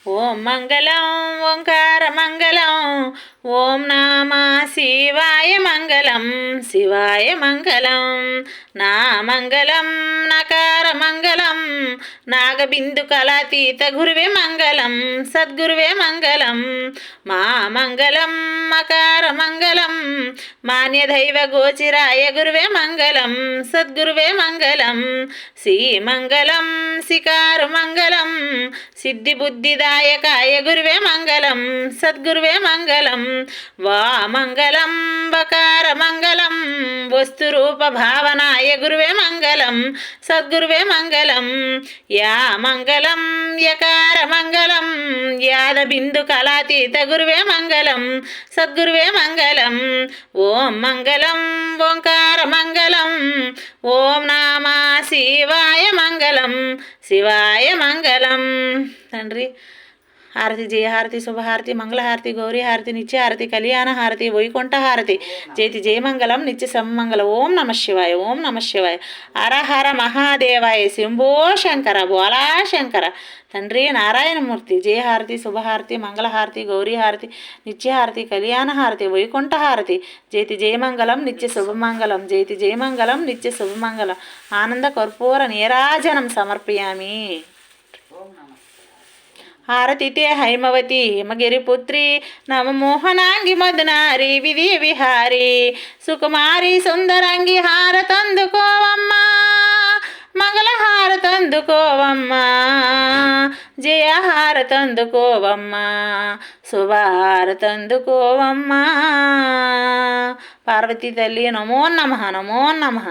ఓం మంగళం ఓంకార మంగళం ఓం నమ శివాయ మంగళం శివాయ మంగళం నా మంగళం నకార మంగళం నాగబిందు కళాతీత గురువే మంగళం సద్గురువే మంగళం మా మంగళం మకార మంగళం మాన్యదైవ గోచిరాయ గురువే మంగళం సద్గురువే మంగళం శ్రీమంగళం శికారు మంగళం సిద్ధి బుద్ధిదాయకాయ గురువే మంగళం సద్గురువే మంగళం వా మంగళం బకార మంగళం వస్తురూప భావనాయ గురువే మంగళం సద్గురువే మంగళం యా మంగళం యకార మంగళం యాద బిందు కళాతీత గురువే మంగళం సద్గురువే మంగళం ఓం మంగళం ఓంకార మంగళం ఓం నమ శివాయ మంగళం శివాయ మంగళం. తండ్రి హారతి జయహారతి శుభహారతి మంగళహారతి గౌరీహారతి నిత్యహారతి కళ్యాణ హారతి వైకుంఠ హారతి జయతి జయమంగళం నిత్య సమ్మంగళం. ఓం నమ శివాయ ఓం నమ శివాయ హర హర మహాదేవాయ శంభో శంకర బోలా శంకర. తండ్రి నారాయణమూర్తి జయహారతి శుభహారతి మంగళహారతి గౌరీహారతి నిత్యహారతి కళ్యాణ హారతి వైకుంఠ హారతి జయతి జయమంగళం నిత్య శుభమంగళం జయతి జయమంగళం నిత్య శుభమంగళం. ఆనంద కర్పూర నీరాజనం సమర్పయామి. హారతితే హైమవతి హిమగిరిపుత్రి నవమోహనాంగి మధునారి విధి విహారి సుకుమారి సుందరంగి హారతందుకోవమ్మ మంగళహారతందుకోవమ్మ జయహారతందుకోవమ్మ శుభహారతందుకోవమ్మ. పార్వతీ తల్లి నమో నమః నమో నమః.